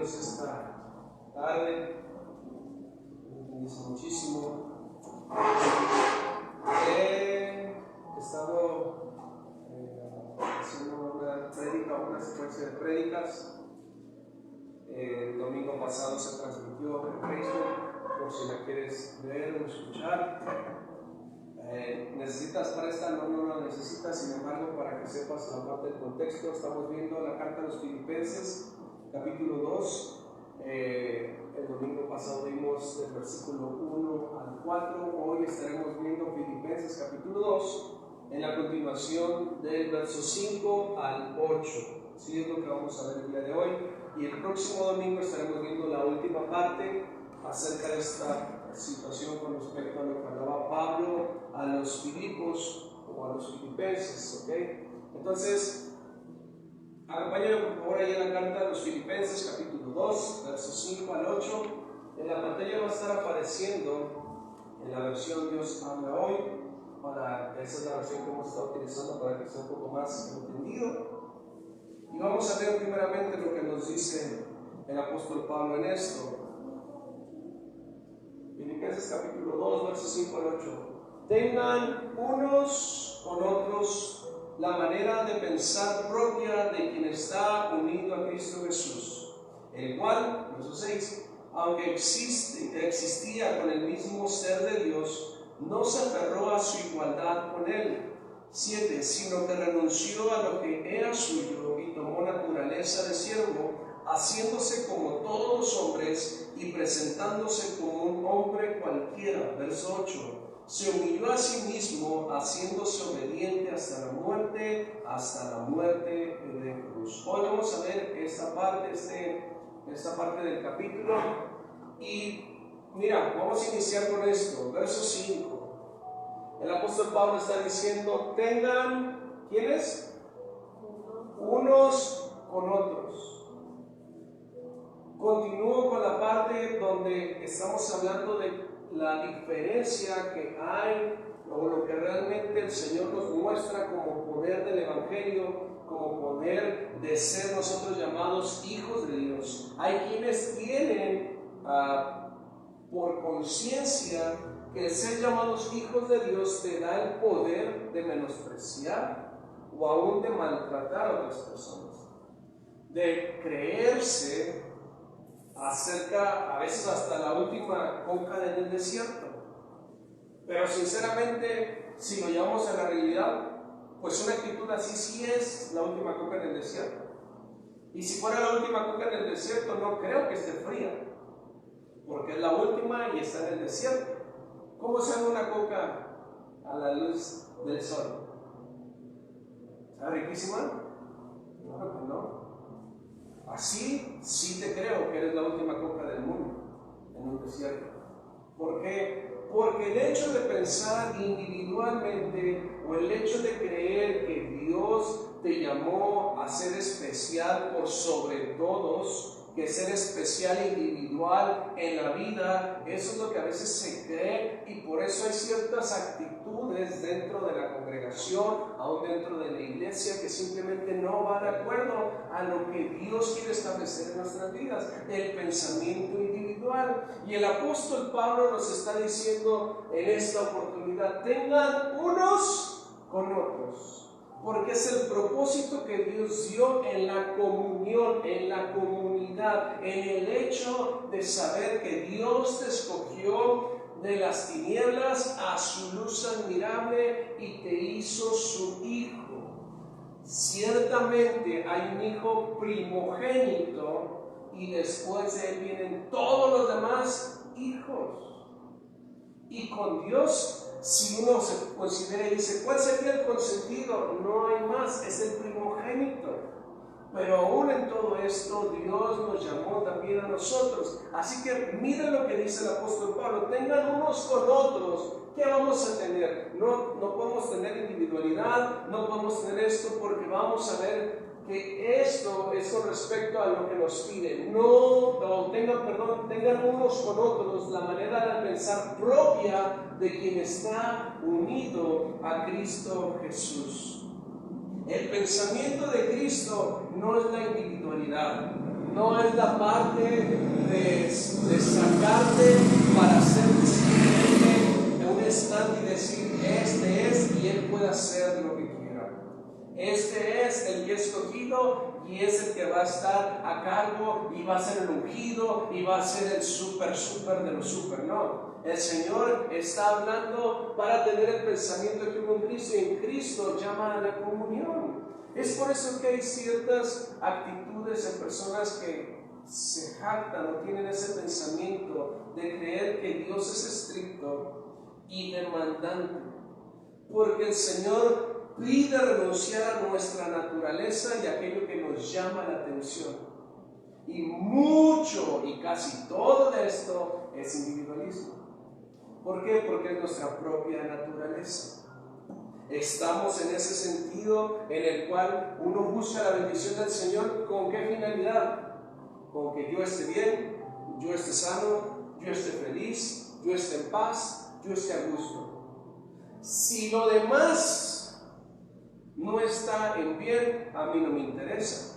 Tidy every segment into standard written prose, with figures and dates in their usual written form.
bienvenidos esta tarde. Me bendice muchísimo. He estado haciendo una secuencia de prédicas. El domingo pasado se transmitió en Facebook, por si la quieres ver o escuchar. ¿Necesitas para esta? No la necesitas, sin embargo, para que sepas la parte del contexto, estamos viendo la carta a los Filipenses, capítulo 2. El domingo pasado vimos del versículo 1 al 4, hoy estaremos viendo Filipenses capítulo 2, en la continuación del verso 5 al 8. Así es lo que vamos a ver el día de hoy, y el próximo domingo estaremos viendo la última parte acerca de esta situación con respecto a lo que hablaba Pablo a los Filipos o a los Filipenses, ¿ok? Entonces, acompáñame por favor ahí en la carta de los Filipenses, capítulo 2, versos 5 al 8. En la pantalla va a estar apareciendo en la versión Dios habla hoy. Esa es la versión que hemos estado utilizando para que sea un poco más entendido. Y vamos a ver primeramente lo que nos dice el apóstol Pablo en esto. Filipenses capítulo 2, versos 5 al 8. Tengan unos con otros la manera de pensar propia de quien está unido a Cristo Jesús, el cual, verso 6, aunque existía con el mismo ser de Dios, no se aferró a su igualdad con él. 7, sino que renunció a lo que era suyo y tomó naturaleza de siervo, haciéndose como todos los hombres y presentándose como un hombre cualquiera. Verso 8, se humilló a sí mismo, haciéndose obediente hasta la muerte de cruz. Hoy vamos a ver esta parte del capítulo, y mira, vamos a iniciar con esto, verso 5. El apóstol Pablo está diciendo, tengan, ¿quiénes? Unos con otros. Continúo con la parte donde estamos hablando de la diferencia que hay, o lo que realmente el Señor nos muestra como poder del Evangelio, como poder de ser nosotros llamados hijos de Dios. Hay quienes tienen por conciencia que el ser llamados hijos de Dios te da el poder de menospreciar o aún de maltratar a otras personas, de creerse acerca, a veces hasta la última coca en el desierto. Pero sinceramente, si lo llevamos a la realidad, pues una actitud así sí es la última coca en el desierto. Y si fuera la última coca en el desierto, no creo que esté fría, porque es la última y está en el desierto. ¿Cómo sabe una coca a la luz del sol? ¿Está riquísima? No. Así sí te creo que eres la última coca del mundo en un desierto. ¿Por qué? Porque el hecho de pensar individualmente, o el hecho de creer que Dios te llamó a ser especial por sobre todos, que ser especial e individual en la vida, eso es lo que a veces se cree, y por eso hay ciertas actitudes dentro de la congregación, aún dentro de la iglesia, que simplemente no va de acuerdo a lo que Dios quiere establecer en nuestras vidas, el pensamiento individual. Y el apóstol Pablo nos está diciendo en esta oportunidad, tengan unos con otros, porque es el propósito que Dios dio en la comunión, en la comunidad, en el hecho de saber que Dios te escogió de las tinieblas a su luz admirable y te hizo su hijo. Ciertamente hay un hijo primogénito, y después de él vienen todos los demás hijos. Y con Dios, si uno se considera y dice, ¿cuál sería el consentido? No hay más, es el primogénito. Pero aún en todo esto, Dios nos llamó también a nosotros. Así que miren lo que dice el apóstol Pablo, tengan unos con otros. ¿Qué vamos a tener? No podemos tener individualidad, no podemos tener esto, porque vamos a ver que esto es con respecto a lo que nos pide. Tengan unos con otros la manera de pensar propia de quien está unido a Cristo Jesús. El pensamiento de Cristo Cristo no es la individualidad, no es la parte de sacarte para ser presidente de un stand y decir, este es, y él puede hacer lo que quiera. Este es el que es escogido y es el que va a estar a cargo y va a ser el ungido y va a ser el súper de los súper. No, el Señor está hablando para tener el pensamiento que hubo en Cristo, y en Cristo llama a la comunión. Es por eso que hay ciertas actitudes en personas que se jactan o tienen ese pensamiento de creer que Dios es estricto y demandante, porque el Señor pide renunciar a nuestra naturaleza y aquello que nos llama la atención. Y mucho y casi todo de esto es individualismo. ¿Por qué? Porque es nuestra propia naturaleza. Estamos en ese sentido en el cual uno busca la bendición del Señor. ¿Con qué finalidad? Con que yo esté bien, yo esté sano, yo esté feliz, yo esté en paz, yo esté a gusto. Si lo demás no está en bien, a mí no me interesa.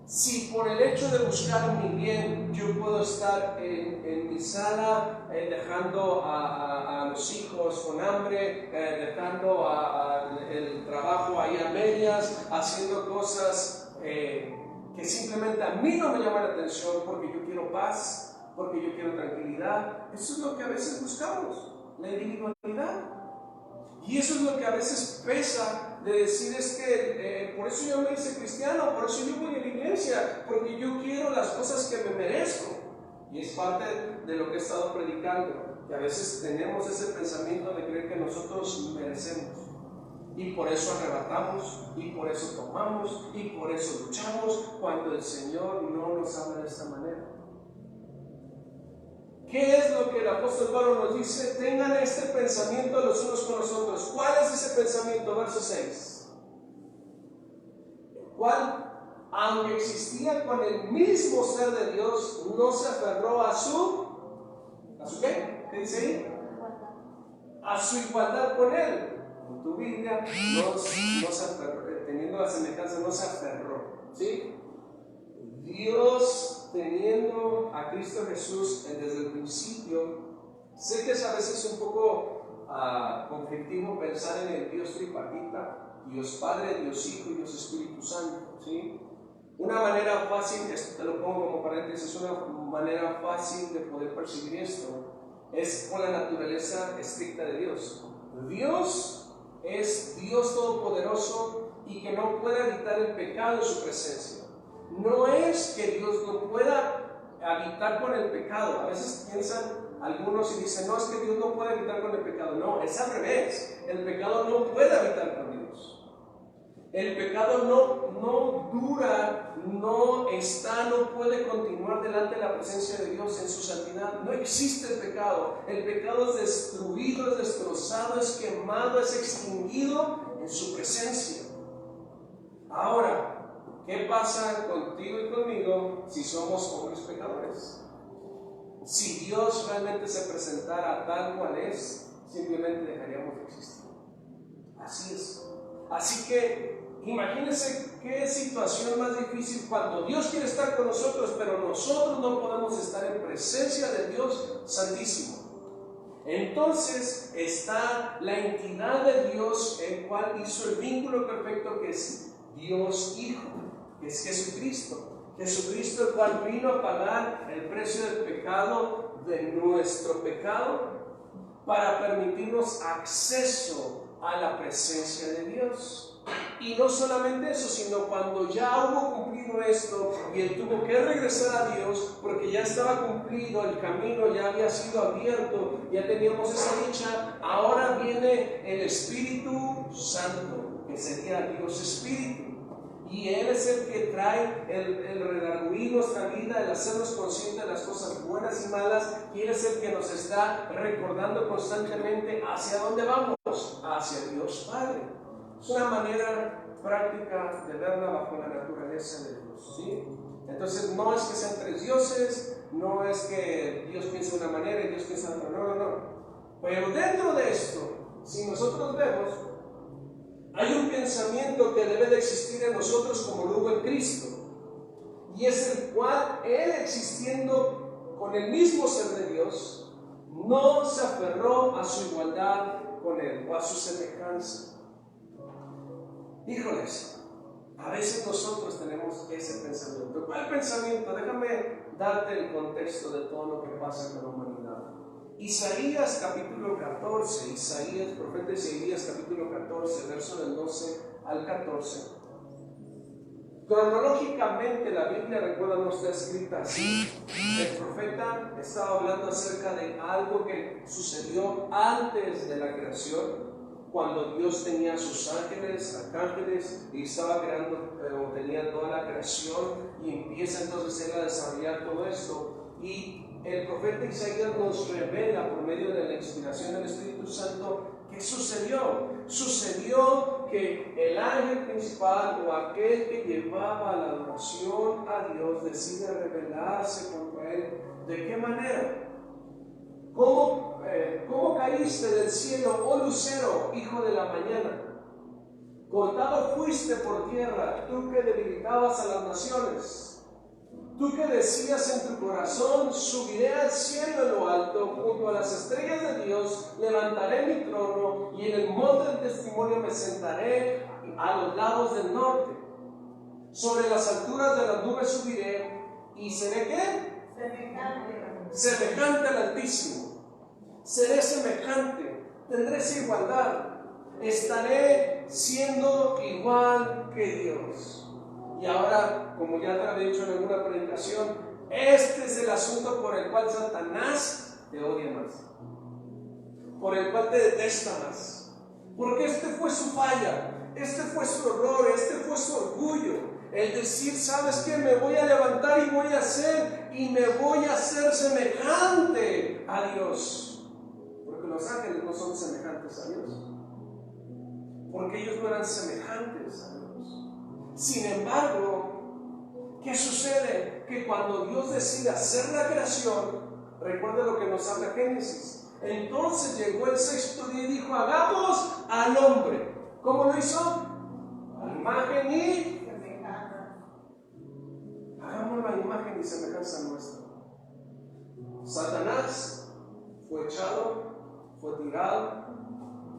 Si por el hecho de buscar mi bien yo puedo estar en mi sala dejando a los hijos con hambre, dejando el trabajo ahí a medias, haciendo cosas que simplemente a mí no me llaman la atención porque yo quiero paz, porque yo quiero tranquilidad, eso es lo que a veces buscamos, la individualidad. Y eso es lo que a veces pesa de decir, es que por eso yo me hice cristiano, por eso yo voy a la iglesia, porque yo quiero las cosas que me merezco. Y es parte de lo que he estado predicando, que a veces tenemos ese pensamiento de creer que nosotros merecemos. Y por eso arrebatamos, y por eso tomamos, y por eso luchamos, cuando el Señor no nos habla de esta manera. ¿Qué es lo que el apóstol Pablo nos dice? Tengan este pensamiento los unos con los otros. ¿Cuál es ese pensamiento? Verso 6. El cual, aunque existía con el mismo ser de Dios, no se aferró ¿a su qué? ¿Qué dice ahí? A su igualdad con él. En tu Biblia, no se aferró, teniendo la semejanza, no se aferró. ¿Sí? Dios, teniendo a Cristo Jesús desde el principio, sé que es a veces un poco conflictivo pensar en el Dios tripartita, Dios Padre, Dios Hijo y Dios Espíritu Santo, ¿sí? Una manera fácil, esto te lo pongo como paréntesis, una manera fácil de poder percibir esto es con la naturaleza estricta de Dios. Dios es Dios Todopoderoso y que no puede evitar el pecado en su presencia. No es que Dios no pueda habitar con el pecado. A veces piensan algunos y dicen, no, es que Dios no puede habitar con el pecado. No, es al revés. El pecado no puede habitar con Dios. El pecado no dura, no puede continuar delante de la presencia de Dios en su santidad. No existe el pecado. El pecado es destruido, es destrozado, es quemado, es extinguido en su presencia. Ahora, ¿qué pasa contigo y conmigo si somos hombres pecadores? Si Dios realmente se presentara tal cual es, simplemente dejaríamos de existir. Así es. Así que imagínense qué situación más difícil cuando Dios quiere estar con nosotros, pero nosotros no podemos estar en presencia de Dios Santísimo. Entonces está la entidad de Dios, el cual hizo el vínculo perfecto, que es Dios Hijo, que es Jesucristo. Jesucristo, el cual vino a pagar el precio del pecado, de nuestro pecado, para permitirnos acceso a la presencia de Dios. Y no solamente eso, sino cuando ya hubo cumplido esto y él tuvo que regresar a Dios porque ya estaba cumplido, el camino ya había sido abierto, ya teníamos esa dicha. Ahora viene el Espíritu Santo, que sería Dios Espíritu. Y Él es el que trae el redarguir nuestra vida, el hacernos conscientes de las cosas buenas y malas. Y Él es el que nos está recordando constantemente hacia dónde vamos, hacia Dios Padre. Es una manera práctica de verla bajo la naturaleza de Dios, ¿sí? Entonces no es que sean tres dioses, no es que Dios piense de una manera y Dios piense de otra, no. Pero dentro de esto, si nosotros vemos, Hay un pensamiento que debe de existir en nosotros como lo hubo en Cristo, y es el cual Él, existiendo con el mismo ser de Dios, no se aferró a su igualdad con Él o a su semejanza. Híjoles, a veces nosotros tenemos ese pensamiento. ¿Cuál pensamiento? Déjame darte el contexto de todo lo que pasa con la humanidad. Isaías capítulo 14, profeta Isaías capítulo 14, verso del 12 al 14. Cronológicamente la Biblia, recuerda, no está escrita así. El profeta estaba hablando acerca de algo que sucedió antes de la creación, cuando Dios tenía sus ángeles, arcángeles, y estaba creando, tenía toda la creación, y empieza entonces Él a desarrollar todo esto. Y el profeta Isaías nos revela por medio de la inspiración del Espíritu Santo qué sucedió. Sucedió que el ángel principal, o aquel que llevaba la adoración a Dios, decide rebelarse contra Él. ¿De qué manera? ¿Cómo caíste del cielo, oh lucero, hijo de la mañana? Cortado fuiste por tierra, tú que debilitabas a las naciones. Tú que decías en tu corazón, subiré al cielo en lo alto, junto a las estrellas de Dios, levantaré mi trono, y en el monte del testimonio me sentaré a los lados del norte. Sobre las alturas de las nubes subiré, y seré ¿qué? Semejante al Altísimo. Seré semejante, tendré esa igualdad, estaré siendo igual que Dios. Y ahora, como ya te había dicho en alguna predicación, este es el asunto por el cual Satanás te odia más, por el cual te detesta más, porque este fue su falla, este fue su error, este fue su orgullo. El decir, ¿sabes qué? Me voy a levantar y voy a hacer semejante a Dios. Porque los ángeles no son semejantes a Dios, porque ellos no eran semejantes a Dios. Sin embargo, ¿qué sucede? Que cuando Dios decide hacer la creación, recuerda lo que nos habla Génesis, entonces llegó el sexto día y dijo, hagamos al hombre. ¿Cómo lo hizo? A imagen y semejanza. Hagamos la imagen y semejanza nuestra. Satanás fue echado, fue tirado,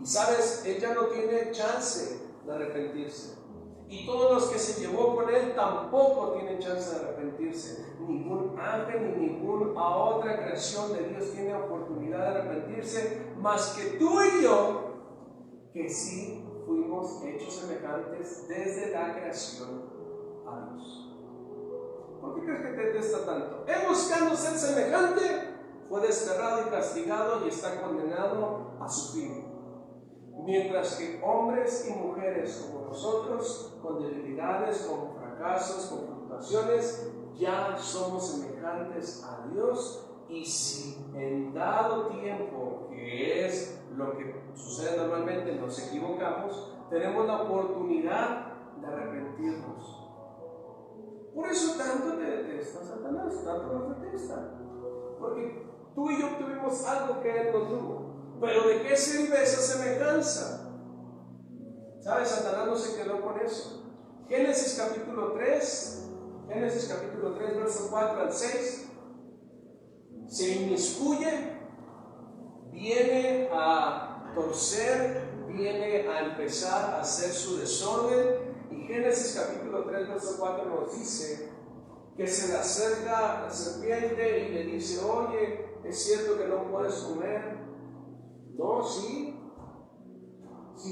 y sabes, él ya no tiene chance de arrepentirse. Y todos los que se llevó con él tampoco tienen chance de arrepentirse. Ningún ángel ni ninguna otra creación de Dios tiene oportunidad de arrepentirse, más que tú y yo, que sí fuimos hechos semejantes desde la creación a Dios. ¿Por qué crees que te detesta tanto? Él, buscando ser semejante, fue desterrado y castigado y está condenado a su fin. Mientras que hombres y mujeres como nosotros, con debilidades, con fracasos, con fluctuaciones, ya somos semejantes a Dios, y si en dado tiempo, que es lo que sucede normalmente, nos equivocamos, tenemos la oportunidad de arrepentirnos. Por eso tanto te detesta Satanás, tanto nos detesta, porque tú y yo tuvimos algo que él no tuvo. Pero ¿de qué sirve esa semejanza? ¿Sabes? Satanás no se quedó con eso. Génesis capítulo 3, verso 4 al 6, se inmiscuye, viene a torcer, viene a empezar a hacer su desorden. Y Génesis capítulo 3, verso 4 nos dice que se le acerca la serpiente y le dice, oye, ¿es cierto que no puedes comer? No, sí,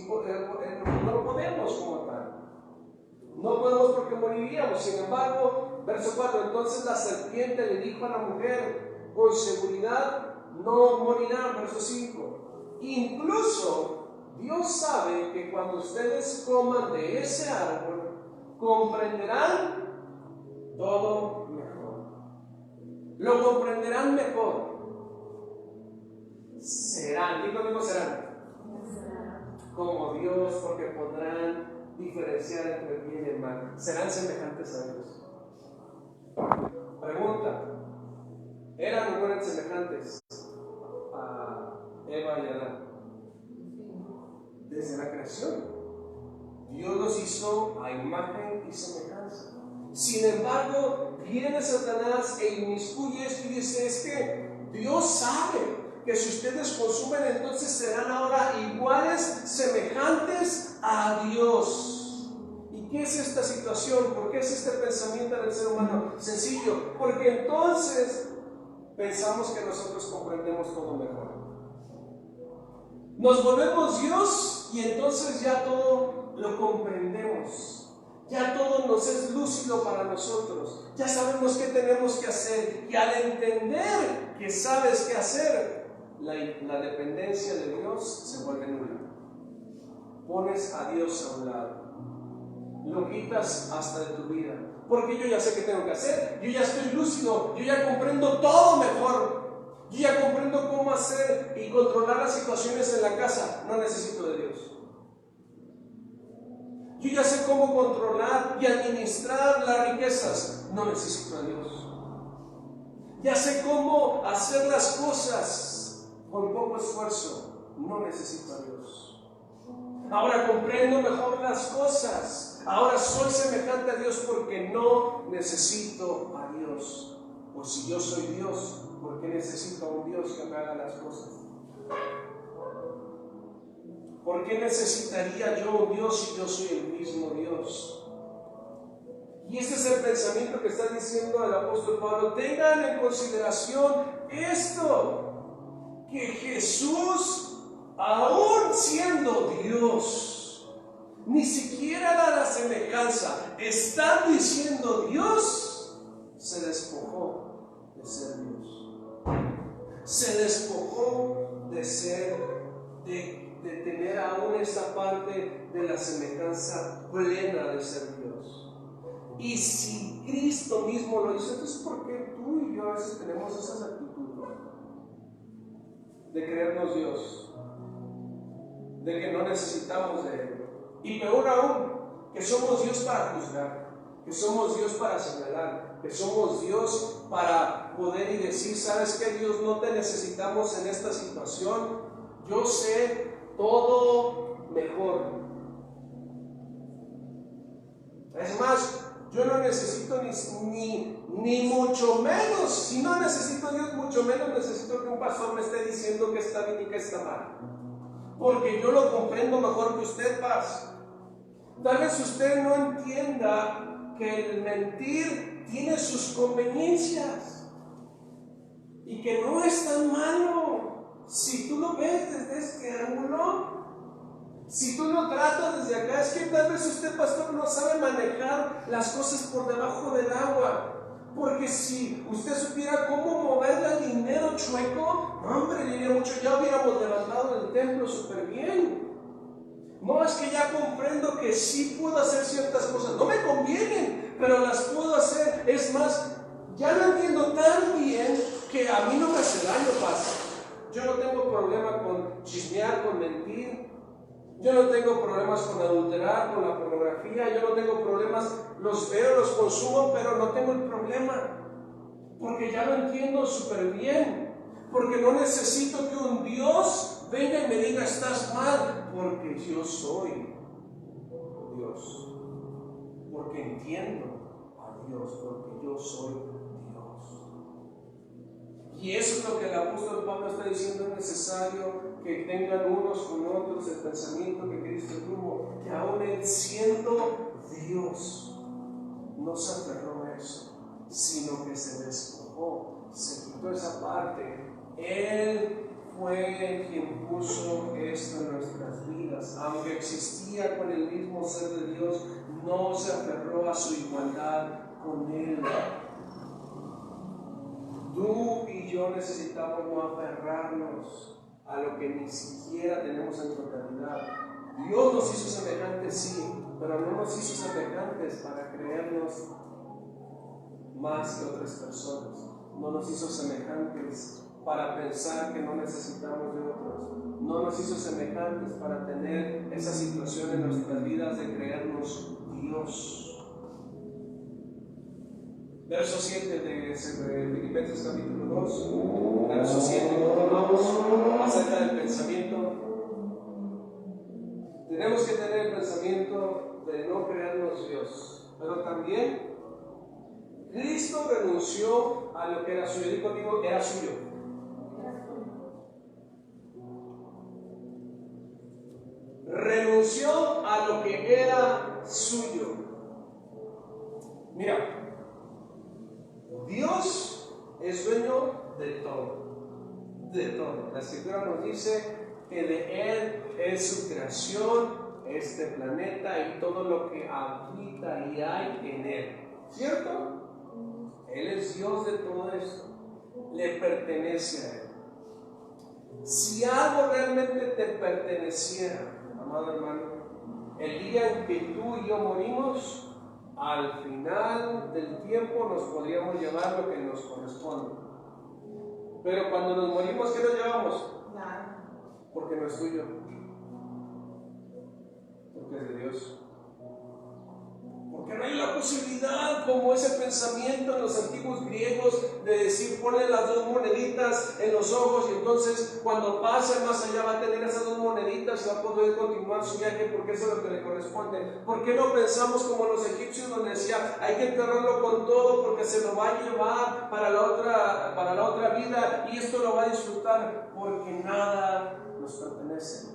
no lo podemos como tal. No podemos porque moriríamos. Sin embargo, verso 4, entonces la serpiente le dijo a la mujer, con seguridad no morirán. Verso 5, incluso Dios sabe que cuando ustedes coman de ese árbol, comprenderán todo mejor. Lo comprenderán mejor. Serán, digo serán, como Dios, porque podrán diferenciar entre el bien y el mal. Serán semejantes a Dios. Pregunta: ¿eran o no eran semejantes a Eva y Adán? Desde la creación. Dios los hizo a imagen y semejanza. Sin embargo, viene Satanás e inmiscuye esto y dice, es que Dios sabe que si ustedes consumen, entonces serán ahora iguales, semejantes a Dios. ¿Y qué es esta situación? ¿Por qué es este pensamiento del ser humano? Sencillo, porque entonces pensamos que nosotros comprendemos todo mejor. Nos volvemos Dios y entonces ya todo lo comprendemos. Ya todo nos es lúcido para nosotros. Ya sabemos qué tenemos que hacer. Y al entender que sabes qué hacer, la dependencia de Dios se vuelve nula. Pones a Dios a un lado. Lo quitas hasta de tu vida. Porque yo ya sé qué tengo que hacer. Yo ya estoy lúcido. Yo ya comprendo todo mejor. Yo ya comprendo cómo hacer y controlar las situaciones en la casa. No necesito de Dios. Yo ya sé cómo controlar y administrar las riquezas. No necesito a Dios. Ya sé cómo hacer las cosas con poco esfuerzo. No necesito a Dios. Ahora comprendo mejor las cosas. Ahora soy semejante a Dios porque no necesito a Dios. Pues si yo soy Dios, ¿por qué necesito a un Dios que me haga las cosas? ¿Por qué necesitaría yo un Dios si yo soy el mismo Dios? Y este es el pensamiento que está diciendo el apóstol Pablo. Tengan en consideración esto, que Jesús, aún siendo Dios, ni siquiera da la semejanza, están diciendo Dios, se despojó de ser Dios. Se despojó de ser, de tener aún esa parte de la semejanza plena de ser Dios. Y si Cristo mismo lo hizo, entonces ¿por qué tú y yo a veces tenemos esas actitudes de creernos Dios? De que no necesitamos de Él. Y peor aún, que somos Dios para juzgar, que somos Dios para señalar, que somos Dios para poder y decir, ¿sabes qué, Dios? No te necesitamos en esta situación. Yo sé todo mejor. Es más, yo no necesito ni mucho menos, si no necesito a Dios, mucho menos necesito que un pastor me esté diciendo que está bien y que está mal. Porque yo lo comprendo mejor que usted, paz. Tal vez usted no entienda que el mentir tiene sus conveniencias y que no es tan malo. Si tú lo ves desde este ángulo, si tú lo tratas desde acá, es que tal vez usted, pastor, no sabe manejar las cosas por debajo del agua. Porque si usted supiera cómo moverle el dinero chueco, hombre, diría mucho, ya hubiéramos levantado el templo súper bien. No, es que ya comprendo que sí puedo hacer ciertas cosas, no me convienen, pero las puedo hacer. Es más, ya lo entiendo tan bien que a mí no me hace daño, pasa. Yo no tengo problema con chismear, con mentir. Yo no tengo problemas con adulterar, con la pornografía. Yo no tengo problemas, los veo, los consumo, pero no tengo el problema. Porque ya lo entiendo súper bien. Porque no necesito que un Dios venga y me diga, estás mal. Porque yo soy Dios. Porque entiendo a Dios. Porque yo soy Dios. Y eso es lo que el apóstol Pablo está diciendo, es necesario que tengan unos con otros el pensamiento que Cristo tuvo, que aún él siendo Dios, no se aferró a eso, sino que se despojó, se quitó esa parte. Él fue quien puso esto en nuestras vidas. Aunque existía con el mismo ser de Dios, no se aferró a su igualdad con Él. Tú y yo necesitamos no aferrarnos a lo que ni siquiera tenemos en totalidad. Dios nos hizo semejantes, sí, pero no nos hizo semejantes para creernos más que otras personas. No nos hizo semejantes para pensar que no necesitamos de otros. No nos hizo semejantes para tener esa situación en nuestras vidas de creernos Dios. Verso 7 de Filipenses capítulo 2, verso 7, continuamos acerca del pensamiento. Tenemos que tener el pensamiento de no crearnos Dios, pero también Cristo renunció a lo que era suyo. Digo, era suyo. Renunció a lo que era suyo. Mira, Dios es dueño de todo, de todo. La Escritura nos dice que de Él es su creación, este planeta y todo lo que habita y hay en Él. ¿Cierto? Él es Dios de todo esto. Le pertenece a Él. Si algo realmente te perteneciera, amado hermano, el día en que tú y yo morimos, al final del tiempo nos podríamos llevar lo que nos corresponde. Pero cuando nos morimos, ¿qué nos llevamos? Nada. Porque no es tuyo. Porque es de Dios. Porque no hay la posibilidad, como ese pensamiento en los antiguos griegos, de decir, ponle las dos moneditas en los ojos y entonces cuando pase más allá va a tener esas dos moneditas y va a poder continuar su viaje porque eso es lo que le corresponde. ¿Por qué no pensamos como los egipcios donde decía, hay que enterrarlo con todo porque se lo va a llevar para la otra vida y esto lo va a disfrutar? Porque nada nos pertenece.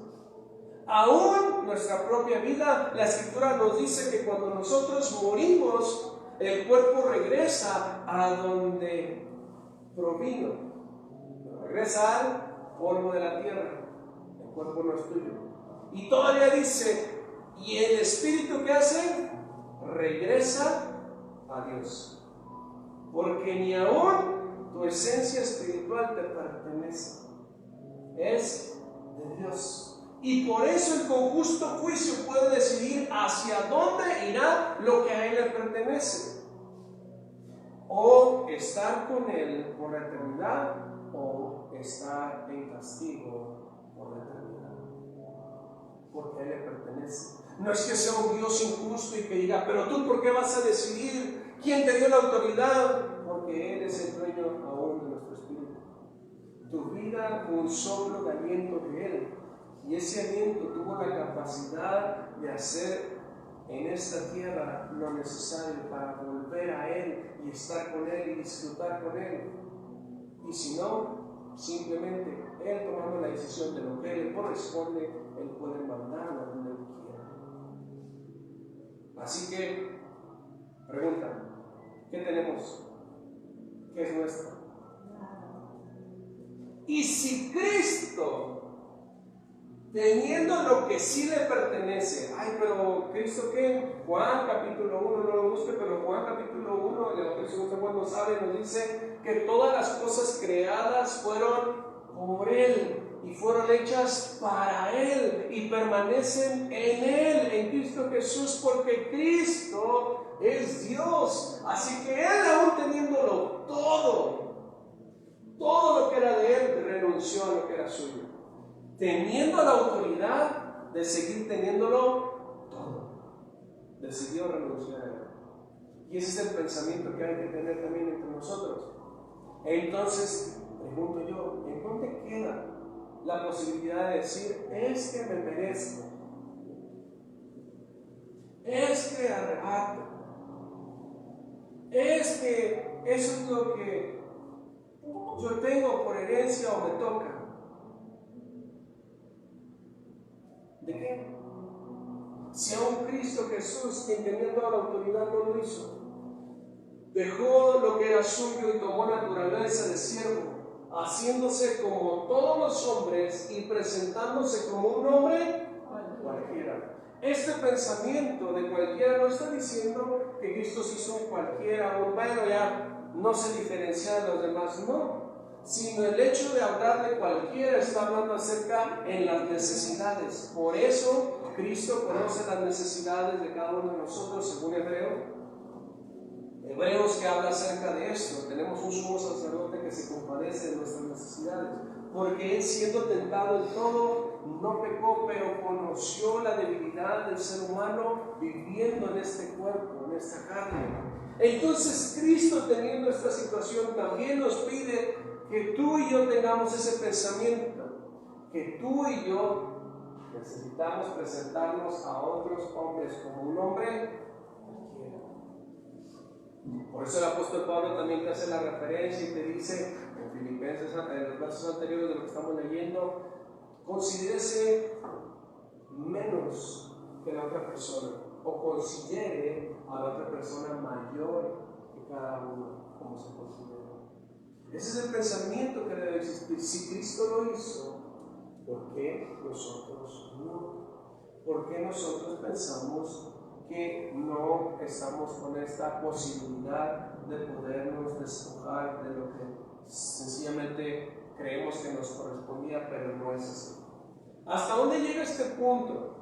Aún nuestra propia vida, la Escritura nos dice que cuando nosotros morimos, el cuerpo regresa a donde provino. Regresa al polvo de la tierra. El cuerpo no es tuyo. Y todavía dice, y el espíritu ¿qué hace? Regresa a Dios. Porque ni aún tu esencia espiritual te pertenece. Es de Dios. Y por eso el con justo juicio puede decidir hacia dónde irá lo que a Él le pertenece. O estar con Él por la eternidad, o estar en castigo por la eternidad. Porque a Él le pertenece. No es que sea un Dios injusto y que diga, pero tú ¿por qué vas a decidir? ¿Quién te dio la autoridad? Porque Él es el dueño aún de nuestro espíritu. Tu vida, un soplo de aliento de Él. Y ese aliento tuvo la capacidad de hacer en esta tierra lo necesario para volver a Él y estar con Él y disfrutar con Él. Y si no, simplemente Él tomando la decisión de lo que le corresponde, Él puede mandarlo donde Él quiera. Así que, pregunta, ¿qué tenemos? ¿Qué es nuestro? Y si Cristo, teniendo lo que sí le pertenece, pero ¿Cristo qué? Juan capítulo 1, no lo busque, pero Juan capítulo 1, el Evangelio Juan lo sabe, nos dice que todas las cosas creadas fueron por Él y fueron hechas para Él y permanecen en Él, en Cristo Jesús, porque Cristo es Dios. Así que Él, aún teniéndolo todo lo que era de Él, renunció a lo que era suyo, teniendo la autoridad de seguir teniéndolo todo. Decidió renunciar a Él. Y ese es el pensamiento que hay que tener también entre nosotros. Entonces, pregunto yo, ¿en dónde queda la posibilidad de decir, es que me merezco, es que arrebato, es que eso es lo que yo tengo por herencia o me toca? ¿De qué? Si a un Cristo Jesús, quien tenía toda la autoridad, no lo hizo, dejó lo que era suyo y tomó naturaleza de siervo, haciéndose como todos los hombres y presentándose como un hombre cualquiera. Este pensamiento de cualquiera no está diciendo que Cristo se hizo un cualquiera, o bueno, ya no se diferencia de los demás, no. Sino el hecho de hablar de cualquiera está hablando acerca en las necesidades. Por eso Cristo conoce las necesidades de cada uno de nosotros, según Hebreos que habla acerca de esto. Tenemos un sumo sacerdote que se compadece de nuestras necesidades, porque Él, siendo tentado en todo, no pecó, pero conoció la debilidad del ser humano viviendo en este cuerpo, en esta carne. Entonces Cristo, teniendo esta situación, también nos pide que tú y yo tengamos ese pensamiento, que tú y yo Necesitamos presentarnos a otros hombres como un hombre cualquiera. Por eso el apóstol Pablo también te hace la referencia y te dice en Filipenses, en los versos anteriores de lo que estamos leyendo, considérese menos que la otra persona, o considere a la otra persona mayor que cada uno, como se considera. Ese es el pensamiento que debe existir. Si Cristo lo hizo, ¿por qué nosotros no? ¿Por qué nosotros pensamos que no estamos con esta posibilidad de podernos despojar de lo que sencillamente creemos que nos correspondía, pero no es así? ¿Hasta dónde llega este punto?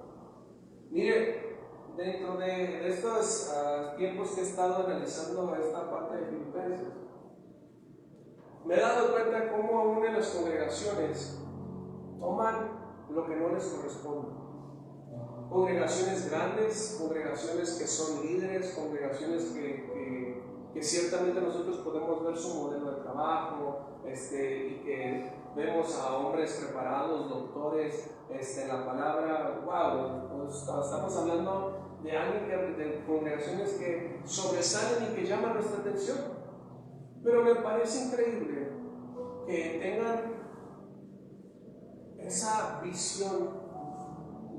Mire, dentro de estos tiempos que he estado analizando esta parte de Filipenses, me he dado cuenta cómo aún en las congregaciones toman lo que no les corresponde. Congregaciones grandes, congregaciones que son líderes, congregaciones que ciertamente nosotros podemos ver su modelo de trabajo, y que vemos a hombres preparados, doctores en la palabra. Wow, pues estamos hablando de alguien de congregaciones que sobresalen y que llaman nuestra atención. Pero me parece increíble que tengan esa visión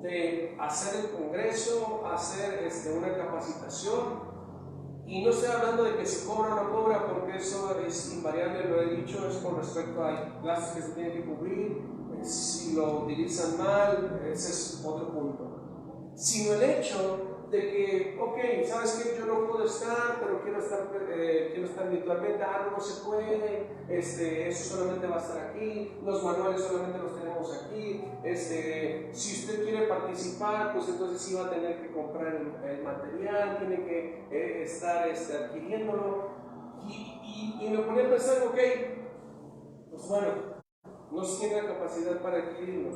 de hacer el congreso, hacer una capacitación. Y no estoy hablando de que se cobra o no cobra, porque eso es invariable, lo he dicho, es con respecto a clases que se tienen que cubrir. Si lo utilizan mal, ese es otro punto. Sino el hecho de que, ok, sabes que yo no puedo estar, pero quiero estar virtualmente. No se puede, eso solamente va a estar aquí, los manuales solamente los tenemos aquí. Si usted quiere participar, pues entonces sí va a tener que comprar el material, tiene que estar adquiriéndolo. Y me ponía a pensar, ok, pues bueno, no se tiene la capacidad para adquirirlo,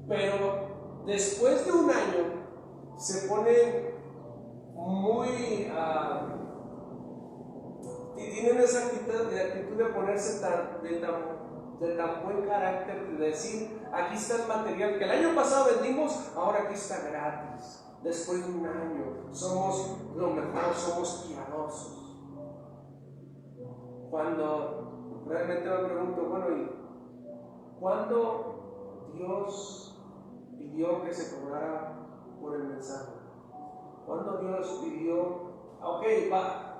pero después de un año se ponen muy tienen esa actitud de ponerse de tan buen carácter, de decir, aquí está el material que el año pasado vendimos, ahora aquí está gratis. Después de un año somos lo mejor, somos piadosos. Cuando realmente me pregunto, bueno, ¿y cuándo Dios pidió que se cobrara por el mensaje? ¿Cuándo Dios pidió, ok,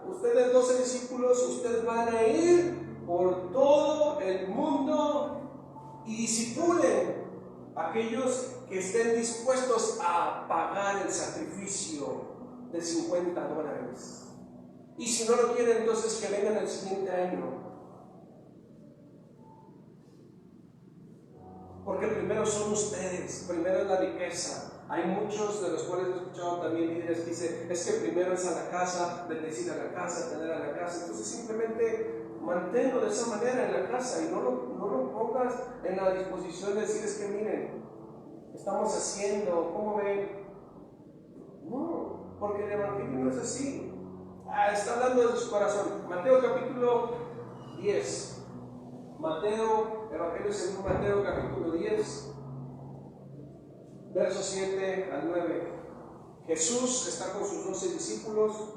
ustedes 12 discípulos, ustedes van a ir por todo el mundo y discipulen a aquellos que estén dispuestos a pagar el sacrificio de $50? Y si no lo quieren, entonces que vengan el siguiente año. Porque primero son ustedes, primero es la riqueza. Hay muchos de los cuales he escuchado también líderes que dicen, es que primero es a la casa, bendecir a la casa, tener a la casa. Entonces simplemente manténlo de esa manera en la casa y no lo pongas en la disposición de decir, es que miren, estamos haciendo, ¿cómo ven? No, porque el evangelio no es así. Está hablando de su corazón. Mateo capítulo 10. Mateo, Evangelio según Mateo capítulo 10. Versos 7 al 9. Jesús está con sus 12 discípulos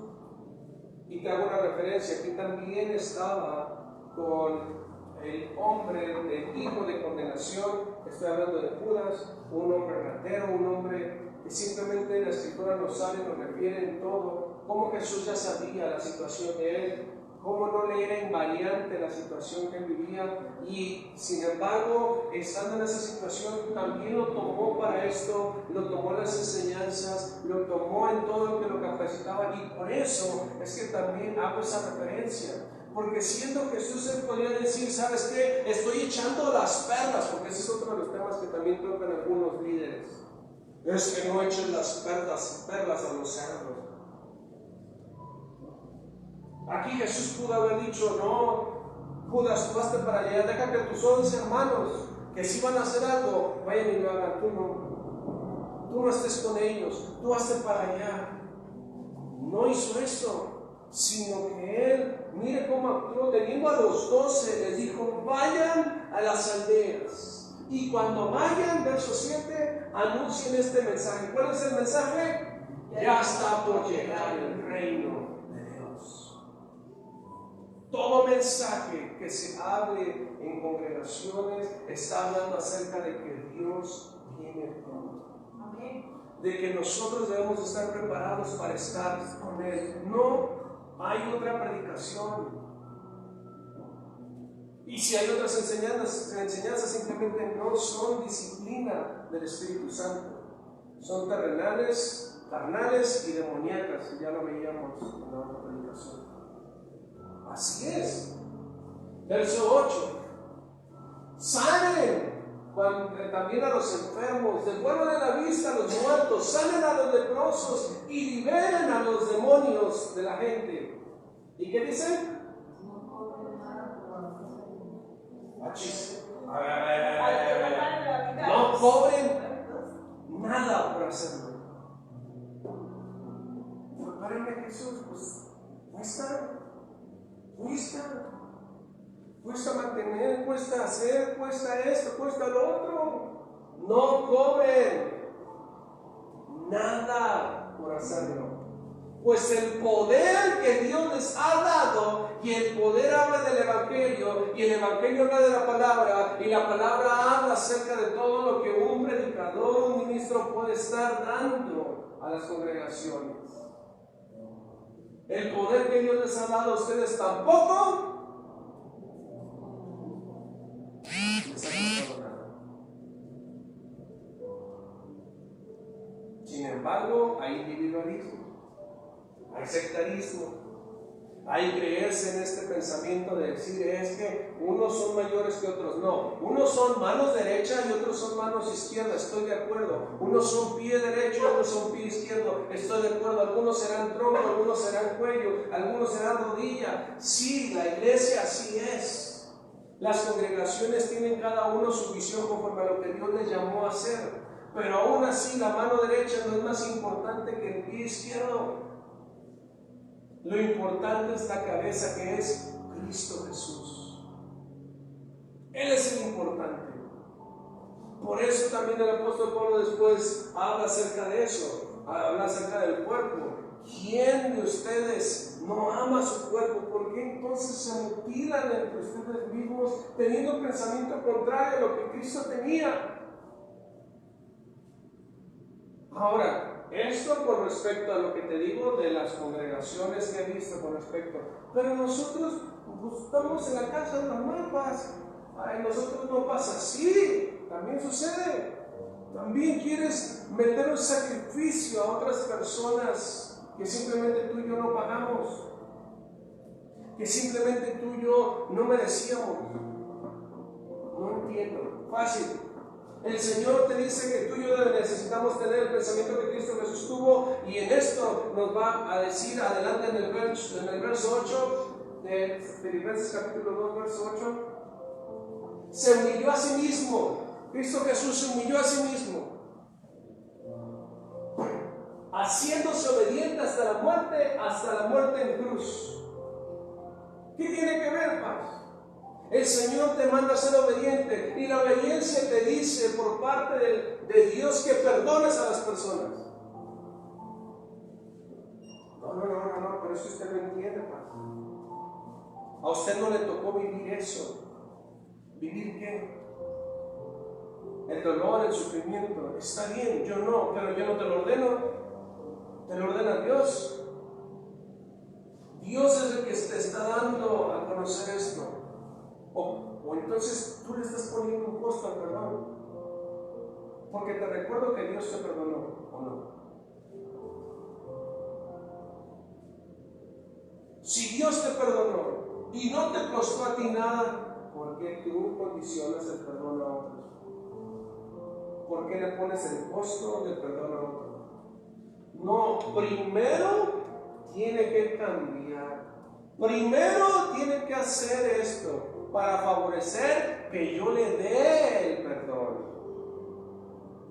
y te hago una referencia. Aquí también estaba con el hombre, el hijo de condenación. Estoy hablando de Judas, un hombre ratero, un hombre que simplemente la escritura nos sabe, nos refiere en todo. Cómo Jesús ya sabía la situación de él, cómo no le era invariante la situación que vivía, y sin embargo, estando en esa situación, también lo tomó para esto, lo tomó en las enseñanzas, lo tomó en todo lo que lo capacitaba, y por eso es que también hago esa referencia. Porque siendo Jesús, él podría decir, ¿sabes qué? Estoy echando las perlas, porque ese es otro de los temas que también tocan algunos líderes. Es que no echen las perlas a los cerdos. Aquí Jesús pudo haber dicho, no, Judas, tú hazte para allá, deja que tus 11 hermanos, que si van a hacer algo, vayan y lo hagan, tú no estés con ellos, tú hazte para allá. No hizo eso, sino que él, mire cómo actuó, teniendo a los 12, les dijo, vayan a las aldeas, Y cuando vayan, verso 7, anuncien este mensaje. ¿Cuál es el mensaje? Ya está por llegar el reino de Dios. Todo mensaje que se hable en congregaciones está hablando acerca de que Dios viene pronto. Amén. De que nosotros debemos estar preparados para estar con Él. No hay otra predicación. Y si hay otras enseñanzas simplemente no son disciplina del Espíritu Santo. Son terrenales, carnales y demoníacas. Y ya lo veíamos en la otra predicación. Así es. Verso 8. Sanen también a los enfermos, devuelvan la vista a los muertos, sanen a los leprosos y liberen a los demonios de la gente. ¿Y qué dicen? No cobren nada por hacerlo. Prepárenme, Jesús, pues cuesta mantener, cuesta hacer, cuesta esto, cuesta lo otro. No cobren nada por hacerlo. Pues el poder que Dios les ha dado, y el poder habla del Evangelio, y el Evangelio habla de la palabra, y la palabra habla acerca de todo lo que un predicador, un ministro puede estar dando a las congregaciones. El poder que Dios les ha dado a ustedes tampoco les ha costado nada. Sin embargo, hay individualismo. Hay sectarismo, hay creerse en este pensamiento de decir es que unos son mayores que otros. No, unos son manos derechas y otros son manos izquierdas, estoy de acuerdo. Unos son pie derecho y otros son pie izquierdo, estoy de acuerdo. Algunos serán tronco, algunos serán cuello, algunos serán rodilla. Sí, la iglesia así es. Las congregaciones tienen cada uno su visión conforme a lo que Dios les llamó a hacer, pero aún así la mano derecha no es más importante que el pie izquierdo. Lo importante es la cabeza, que es Cristo Jesús. Él es el importante. Por eso también el apóstol Pablo después habla acerca de eso, habla acerca del cuerpo. ¿Quién de ustedes no ama su cuerpo? ¿Por qué entonces se mutilan entre ustedes mismos teniendo pensamiento contrario a lo que Cristo tenía? Ahora, esto con respecto a lo que te digo de las congregaciones que he visto con respecto, pero nosotros estamos en la casa normal, paz. Ay, nosotros no pasa así, también sucede. También quieres meter un sacrificio a otras personas que simplemente tú y yo no pagamos, que simplemente tú y yo no merecíamos. No entiendo, fácil. El Señor te dice que tú y yo necesitamos tener el pensamiento que Cristo Jesús tuvo, y en esto nos va a decir adelante en el verso 8 de Filipenses capítulo 2, verso 8. Se humilló a sí mismo. Cristo Jesús se humilló a sí mismo, haciéndose obediente hasta la muerte en cruz. ¿Qué tiene que ver, paz? El Señor te manda a ser obediente, y la obediencia te dice por parte de Dios que perdones a las personas. No, pero eso usted no entiende, Padre. A usted no le tocó vivir eso. ¿Vivir qué? El dolor, el sufrimiento. Está bien, yo no, pero yo no te lo ordeno. Te lo ordena Dios. Dios es el que te está dando a conocer esto. O entonces tú le estás poniendo un costo al perdón. Porque te recuerdo que Dios te perdonó, ¿o no? Si Dios te perdonó y no te costó a ti nada, ¿por qué tú condicionas el perdón a otros? ¿Por qué le pones el costo del perdón a otros? No, primero tiene que cambiar. Primero tiene que hacer esto para favorecer que yo le dé el perdón.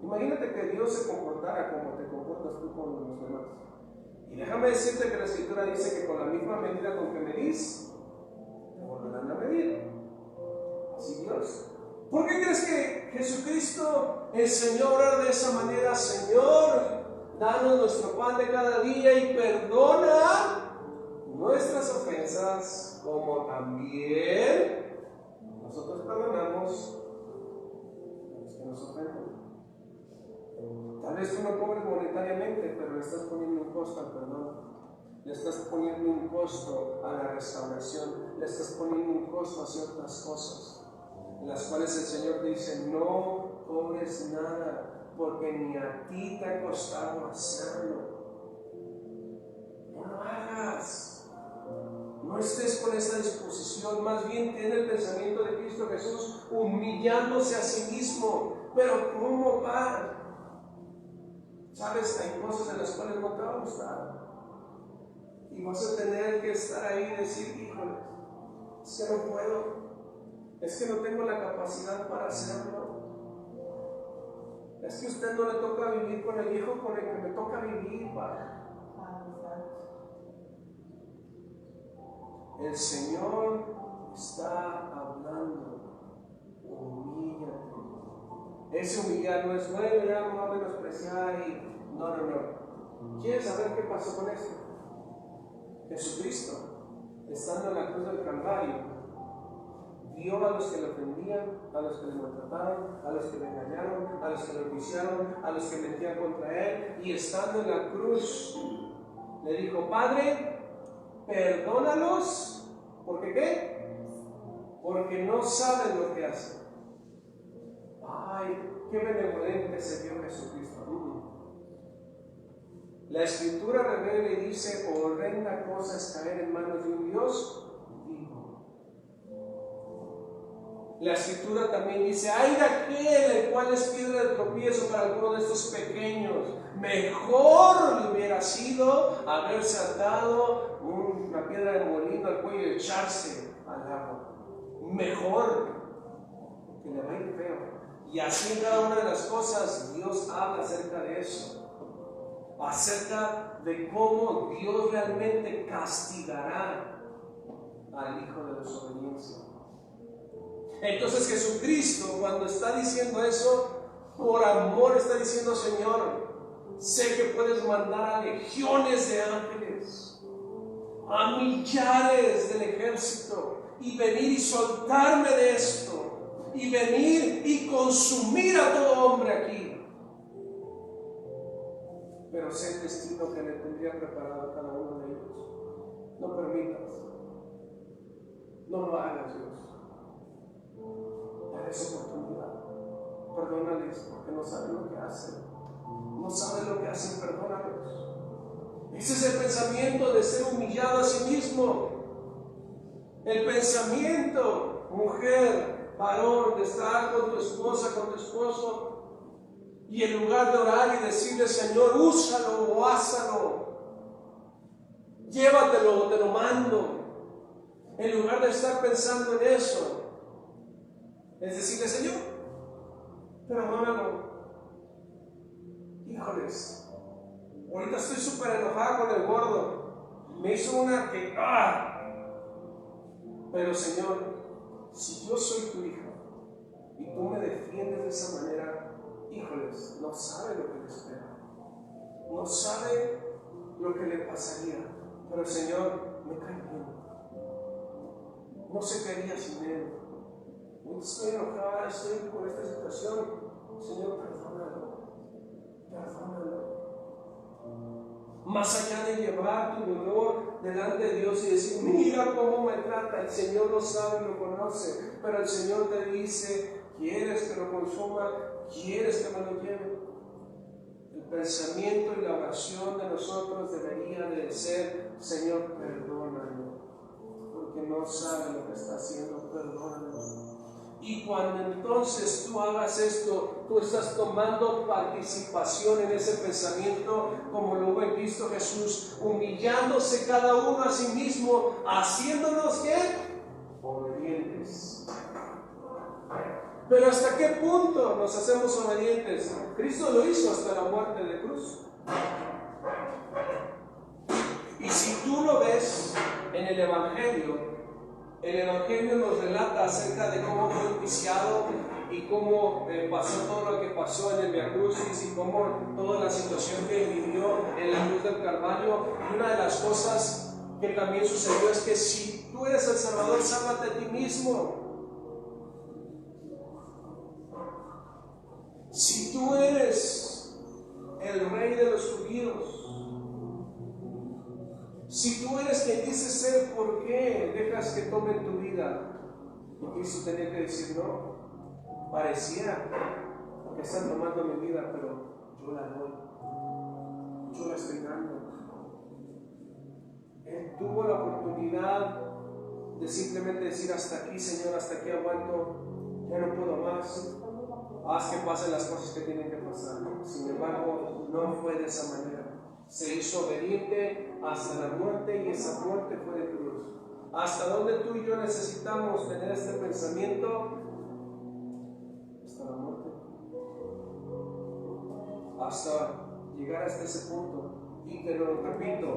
Imagínate que Dios se comportara como te comportas tú con los demás. Y déjame decirte que la Escritura dice que con la misma medida con que medís, te volverán a medir. Así Dios. ¿Por qué crees Jesucristo enseñó a orar de esa manera: Señor, danos nuestro pan de cada día y perdona nuestras ofensas, como también nosotros perdonamos a los que nos ofenden. Tal vez tú no cobres monetariamente, pero le estás poniendo un costo al perdón. Le estás poniendo un costo a la restauración. Le estás poniendo un costo a ciertas cosas, en las cuales el Señor te dice: no cobres nada, porque ni a ti te ha costado hacerlo. No lo hagas. No estés con esa disposición. Más bien ten el pensamiento de Cristo Jesús, humillándose a sí mismo. Pero ¿cómo va? Sabes, hay cosas en las cuales no te va a gustar. Y vas a tener que estar ahí y decir: híjole, es que no puedo, es que no tengo la capacidad para hacerlo. Es que a usted no le toca vivir con el hijo con el que me toca vivir, Padre. El Señor está hablando: humíllate. Ese humillar no es bueno, ya no va a menospreciar y no. ¿Quieres saber qué pasó con esto? Jesucristo, estando en la cruz del Calvario, vio a los que le ofendían, a los que le maltrataron, a los que le engañaron, a los que le enjuiciaron, a los que mentían contra él, y estando en la cruz le dijo: Padre, perdónalos, ¿porque qué? Porque no saben lo que hacen. Ay, qué benevolente se vio Jesucristo. La Escritura revela y dice: horrenda cosa es caer en manos de un Dios vivo. La Escritura también dice: ay de aquel el cual es piedra de tropiezo para alguno de estos pequeños. Mejor le hubiera sido haberse atado una piedra de molino al cuello y echarse al agua. Mejor, que le va a ir feo. Y así en cada una de las cosas Dios habla acerca de eso, acerca de cómo Dios realmente castigará al hijo de desobediencia. Entonces Jesucristo, cuando está diciendo eso, por amor está diciendo: Señor, sé que puedes mandar a legiones de ángeles, a millares del ejército, y venir y soltarme de esto, y venir y consumir a todo hombre aquí. Pero sé el destino que le tendría preparado a cada uno de ellos. No permitas, no lo hagas, Dios. Dales oportunidad. Perdónales, porque no saben lo que hacen. No saben lo que hacen, perdónales. Ese es el pensamiento de ser humillado a sí mismo. El pensamiento, mujer, varón, de estar con tu esposa, con tu esposo, y en lugar de orar y decirle: Señor, úsalo o házalo, llévatelo, te lo mando, en lugar de estar pensando en eso, es decirle: Señor, perdónalo. Híjoles, ahorita estoy súper enojada con el gordo, me hizo una que pero Señor, si yo soy tu hija y tú me defiendes de esa manera, híjoles, no sabe lo que le espera, no sabe lo que le pasaría, pero Señor, me cae bien, no sé qué haría sin él. Estoy enojada, estoy con esta situación. Señor, perdónalo. Más allá de llevar tu dolor delante de Dios y decir: mira cómo me trata, el Señor lo sabe, lo conoce, pero el Señor te dice: ¿quieres que lo consuma? ¿Quieres que me lo lleve? El pensamiento y la oración de nosotros debería de ser: Señor, perdónalo, porque no sabe lo que está haciendo, perdónalo. Y cuando entonces tú hagas esto, tú estás tomando participación en ese pensamiento, como lo hubo en Cristo Jesús, humillándose cada uno a sí mismo, haciéndonos ¿qué? Obedientes. Pero ¿hasta qué punto nos hacemos obedientes? Cristo lo hizo hasta la muerte de cruz. Y si tú lo ves en el Evangelio El Evangelio nos relata acerca de cómo fue enjuiciado y cómo pasó todo lo que pasó en el Via Crucis y cómo toda la situación que vivió en la cruz del Calvario. Y una de las cosas que también sucedió es que si tú eres el Salvador, sálvate a ti mismo. Si tú eres el Rey de los judíos, si tú eres quien dices ser, ¿por qué dejas que tomen tu vida? Y Cristo tenía que decir, no, parecía que están tomando mi vida, pero yo la doy, yo la estoy dando. Él tuvo la oportunidad de simplemente decir, hasta aquí, Señor, hasta aquí aguanto, ya no puedo más, haz que pasen las cosas que tienen que pasar. Sin embargo, no fue de esa manera. Se hizo obediente hasta la muerte, y esa muerte fue de cruz. ¿Hasta dónde tú y yo necesitamos tener este pensamiento? Hasta la muerte. Hasta llegar hasta ese punto. Y te lo repito,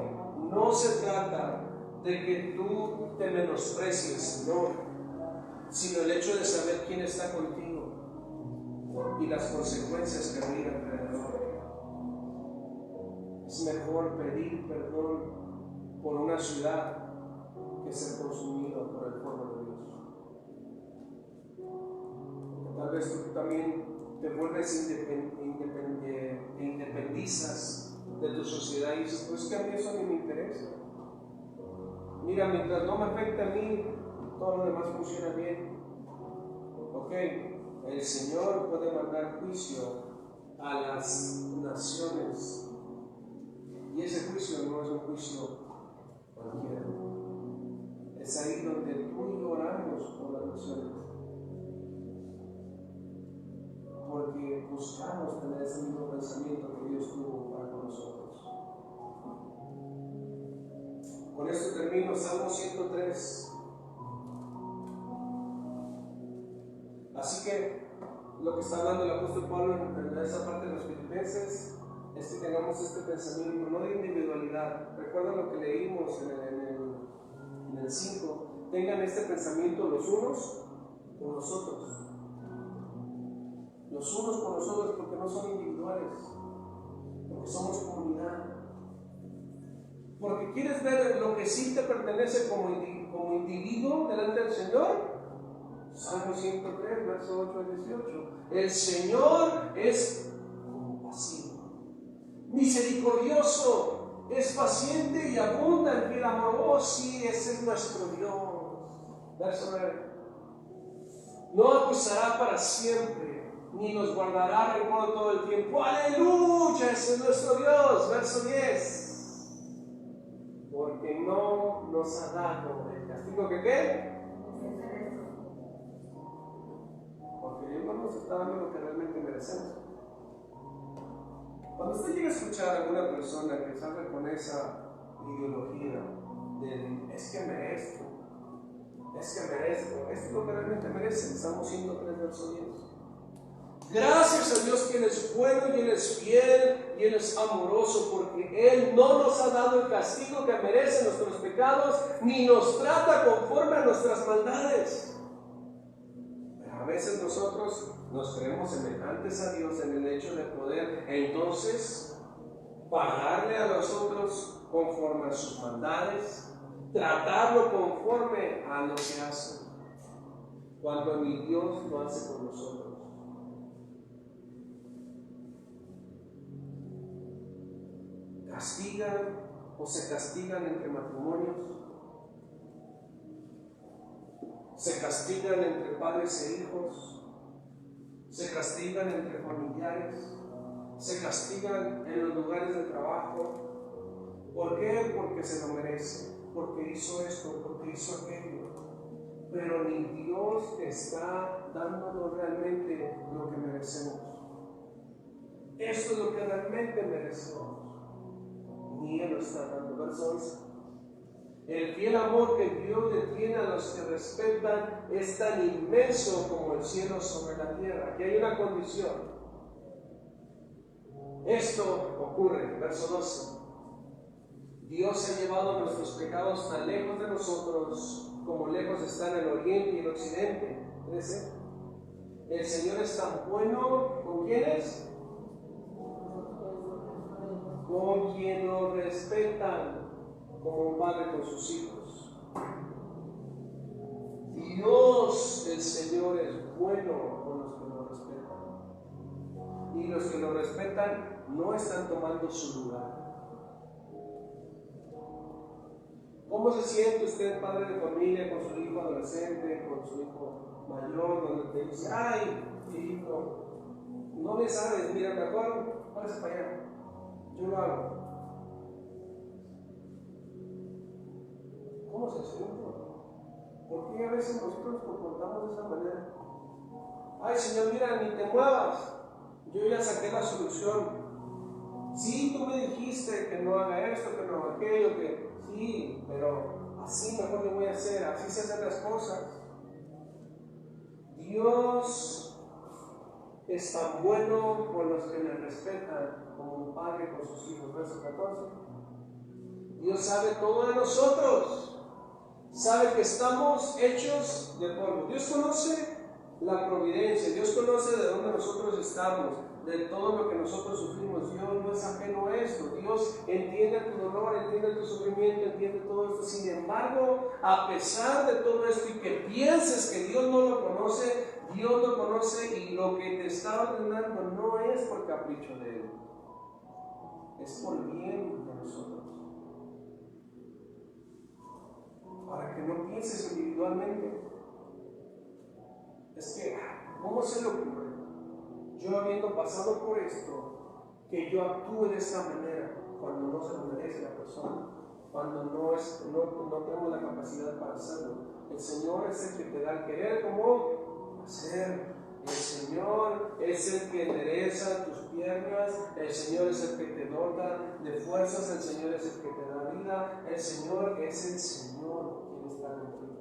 no se trata de que tú te menosprecies, no, sino el hecho de saber quién está contigo y las consecuencias que vienen alrededor. Es mejor pedir perdón por una ciudad que ser consumido por el fuego de Dios. Tal vez tú también te vuelves independizas de tu sociedad y dices, pues que a mí eso ni me interesa. Mira, mientras no me afecte a mí, todo lo demás funciona bien. Ok, el Señor puede mandar juicio a las naciones. Y ese juicio no es un juicio cualquiera. Es ahí donde tú y yo oramos por las naciones. Porque buscamos tener ese mismo pensamiento que Dios tuvo para con nosotros. Con esto termino, Salmo 103. Así que lo que está hablando el apóstol Pablo en esa parte de los Filipenses es que tengamos este pensamiento, no de individualidad. Recuerda lo que leímos en el 5. Tengan este pensamiento los unos por los otros. Los unos por los otros, porque no son individuales, porque somos comunidad. Porque quieres ver lo que sí te pertenece como individuo delante del Señor. Salmo 103, verso 8 al 18. El Señor es compasivo, misericordioso, es paciente y abunda en fiel amor. Oh, sí, ese es nuestro Dios. Verso 9. No acusará para siempre, ni nos guardará rencor todo el tiempo. ¡Aleluya! Ese es nuestro Dios. Verso 10. Porque no nos ha dado el castigo que ¿qué? Porque Dios no nos está dando lo que realmente merecemos. Cuando usted llega a escuchar a alguna persona que salga con esa ideología de es que merezco, esto es lo que realmente merece. Salmo 103, verso 10. Gracias a Dios que Él es bueno y Él es fiel y Él es amoroso, porque Él no nos ha dado el castigo que merecen nuestros pecados, ni nos trata conforme a nuestras maldades. Pero a veces nosotros nos creemos semejantes a Dios en el hecho de poder entonces pagarle a los otros conforme a sus maldades, tratarlo conforme a lo que hacen, cuando ni Dios lo hace con nosotros. Castigan o se castigan entre matrimonios, se castigan entre padres e hijos, se castigan entre familiares, se castigan en los lugares de trabajo. ¿Por qué? Porque se lo merece, porque hizo esto, porque hizo aquello. Pero ni Dios está dándonos realmente lo que merecemos. Esto es lo que realmente merecemos. Ni Él lo está dando. Verso 11. El fiel amor que Dios le tiene a los que respetan es tan inmenso como el cielo sobre la tierra. Aquí hay una condición. Esto ocurre, verso 12. Dios ha llevado nuestros pecados tan lejos de nosotros como lejos están el oriente y el occidente. 13. El Señor es tan bueno, ¿con quiénes? Con quien lo respetan, como un padre con sus hijos. Dios, el Señor, es bueno con los que lo respetan. Y los que lo respetan no están tomando su lugar. ¿Cómo se siente usted, padre de familia, con su hijo adolescente, con su hijo mayor, donde te dice, ay, hijo, no le sabes, mira, mejor, párese para allá, yo lo hago? ¿Cómo se siente? ¿Por qué a veces nosotros nos comportamos de esa manera? Ay, Señor, mira, ni te muevas, yo ya saqué la solución. Sí, tú me dijiste que no haga esto, que no haga aquello, que sí, pero así mejor lo voy a hacer, así se hacen las cosas. Dios es tan bueno con los que le respetan como un padre con sus hijos. Verso 14. Dios sabe todo de nosotros, sabe que estamos hechos de polvo. Dios conoce la providencia, Dios conoce de dónde nosotros estamos, de todo lo que nosotros sufrimos. Dios no es ajeno a esto. Dios entiende tu dolor, entiende tu sufrimiento, entiende todo esto. Sin embargo, a pesar de todo esto y que pienses que Dios no lo conoce, Dios lo conoce, y lo que te está ordenando no es por capricho de Él, es por bien de nosotros. Para que no pienses individualmente. Es que, ¿cómo se le ocurre? Yo habiendo pasado por esto, que yo actúe de esta manera cuando no se lo merece la persona, cuando no tenemos la capacidad para hacerlo. El Señor es el que te da el querer como hacer. El Señor es el que endereza tus piernas, el Señor es el que te dota de fuerzas, el Señor es el que te da vida, el Señor es el Señor quien está contigo.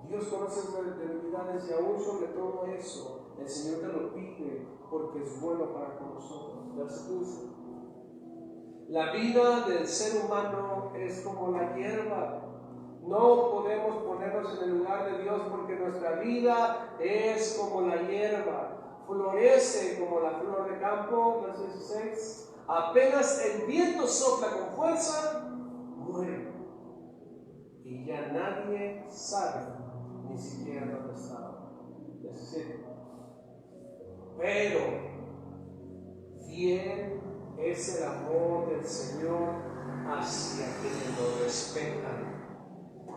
Dios conoce las debilidades y aún sobre todo eso, el Señor te lo pide porque es bueno para con nosotros. Verso 15. La vida del ser humano es como la hierba. No podemos ponernos en el lugar de Dios porque nuestra vida es como la hierba. Florece como la flor de campo. Verso 16. Apenas el viento sopla con fuerza, muere. Y ya nadie sabe ni siquiera dónde estaba. 17. Pero fiel es el amor del Señor hacia quienes lo respetan.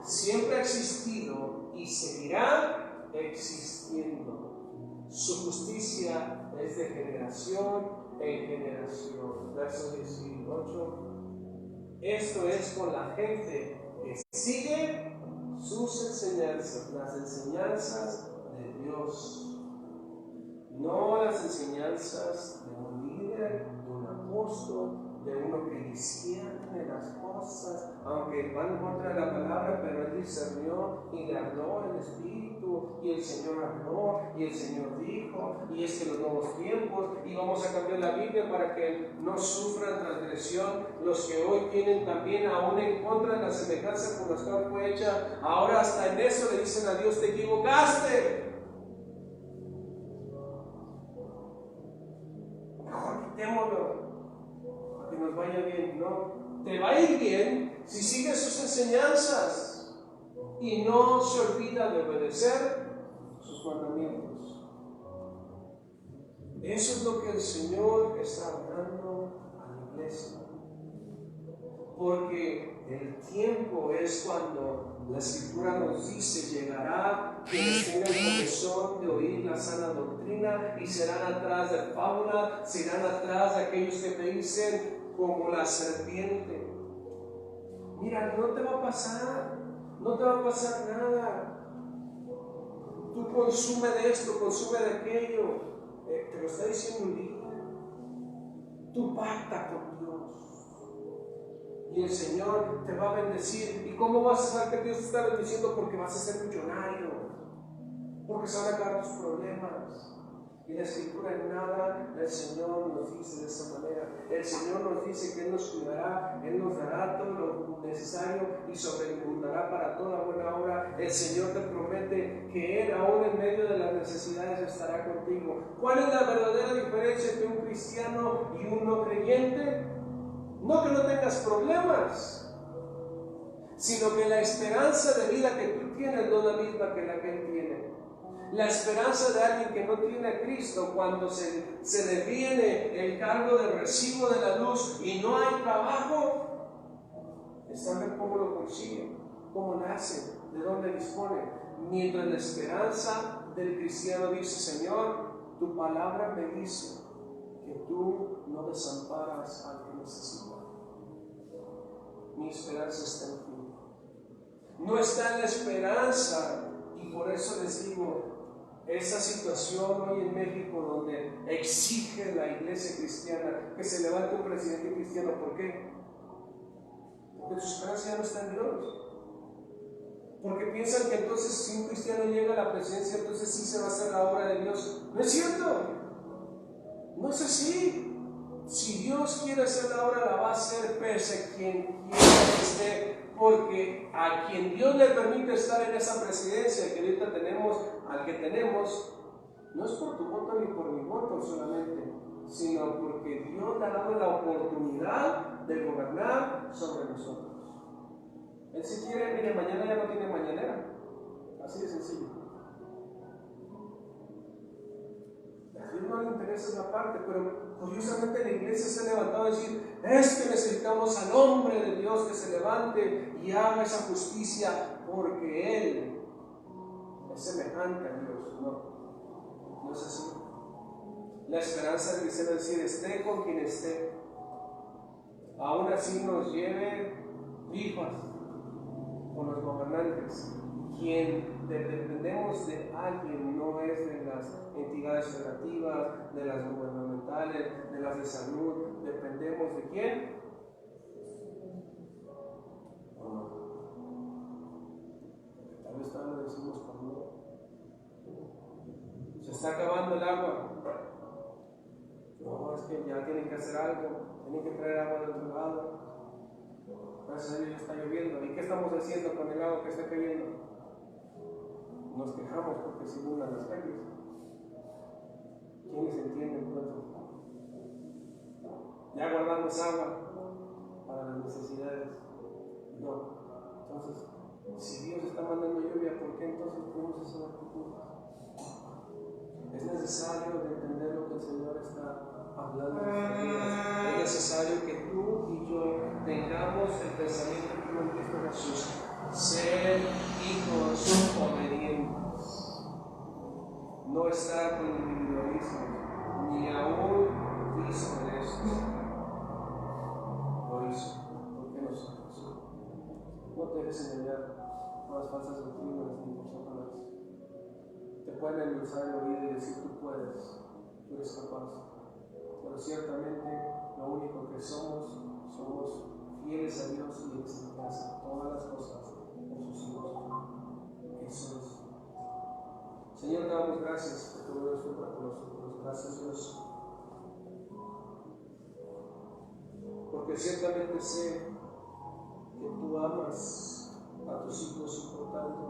Siempre ha existido y seguirá existiendo. Su justicia es de generación en generación. Verso 18. Esto es con la gente que sigue sus enseñanzas, las enseñanzas de Dios. No las enseñanzas de un líder, de un apóstol, de uno que discierne las cosas, aunque van en contra de la palabra, pero él discernió y le habló el Espíritu, y el Señor habló, y el Señor dijo, y es que los nuevos tiempos, y vamos a cambiar la Biblia para que no sufran transgresión los que hoy tienen también aún en contra de la semejanza por la cual fue hecha. Ahora hasta en eso le dicen a Dios, te equivocaste. Quitémoslo para que nos vaya bien. No, te va a ir bien si sigues sus enseñanzas y no se olvida de obedecer sus mandamientos. Eso es lo que el Señor está hablando a la iglesia, porque el tiempo es cuando la Escritura nos dice, llegará quienes tengan comezón de oír la sana doctrina y serán atrás de fábula, serán atrás de aquellos que te dicen como la serpiente. Mira, no te va a pasar nada. Tú consume de esto, consume de aquello. Te lo está diciendo un líder. Tú pacta con Dios. Y el Señor te va a bendecir. ¿Y cómo vas a saber que Dios te está bendiciendo? Porque vas a ser millonario, porque se van a acabar tus problemas. Y la Escritura en nada el Señor nos dice de esa manera. El Señor nos dice que Él nos cuidará, Él nos dará todo lo necesario y sobreabundará para toda buena obra. el Señor te promete que Él, aún en medio de las necesidades, estará contigo. ¿Cuál es la verdadera diferencia entre un cristiano y un no creyente? No que no tengas problemas, sino que la esperanza de vida que tú tienes no es la misma que la que Él tiene. La esperanza de alguien que no tiene a Cristo, cuando se le viene el cargo del recibo de la luz y no hay trabajo, está a ver cómo lo consigue, cómo nace, de dónde dispone. Mientras la esperanza del cristiano dice: Señor, tu palabra me dice que tú no desamparas al que necesita. Mi esperanza está en ti. No está en la esperanza, y por eso les digo, esa situación hoy en México donde exige la iglesia cristiana que se levante un presidente cristiano. ¿Por qué? Porque su esperanza ya no está en Dios. Porque piensan que entonces si un cristiano llega a la presidencia, entonces sí se va a hacer la obra de Dios. No es cierto. No es así. Si Dios quiere hacer la obra, la va a hacer pese a quien quiera que esté. Porque a quien Dios le permite estar en esa presidencia que ahorita tenemos, al que tenemos, no es por tu voto ni por mi voto solamente, sino porque Dios le ha dado la oportunidad de gobernar sobre nosotros. Él si quiere, mire, mañana ya no tiene mañanera. Así de sencillo. A Dios no le interesa esa parte, pero curiosamente la iglesia se ha levantado a decir: es que necesitamos al hombre de Dios que se levante y haga esa justicia, porque Él es semejante a Dios. No es así. La esperanza del cristiano es decir: esté con quien esté, aún así nos lleve rifas con los gobernantes. Quien dependemos de alguien, no es de las entidades federativas, de las gubernamentales, de las de salud. ¿Dependemos de quién? Tal vez tal lo decimos cuando se está acabando el agua. No, es que ya tienen que hacer algo, tienen que traer agua de otro lado. Gracias a Dios ya está lloviendo. ¿Y qué estamos haciendo con el agua que está cayendo? Nos quejamos porque se inundan las calles. ¿Quiénes entienden entonces? Ya guardamos agua para las necesidades. No. Entonces, si Dios está mandando lluvia, ¿por qué entonces podemos hacer actitud? Es necesario entender lo que el Señor está hablando en nuestras vidas. Es necesario que tú y yo tengamos el pensamiento que en Cristo Jesús: ser hijos obedientes. No estar con individualismo, ni aún visto de esto. Por eso, porque nosotros no te dejes engañar por las falsas doctrinas ni por Satanás. Te pueden endulzar el oído y decir: tú puedes, tú eres capaz. Pero ciertamente lo único que somos fieles a Dios y les hace todas las cosas por sus hijos. Eso es. Señor, te damos gracias por todo esto para con nosotros. Gracias, Dios. Porque ciertamente sé que tú amas a tus hijos y por tanto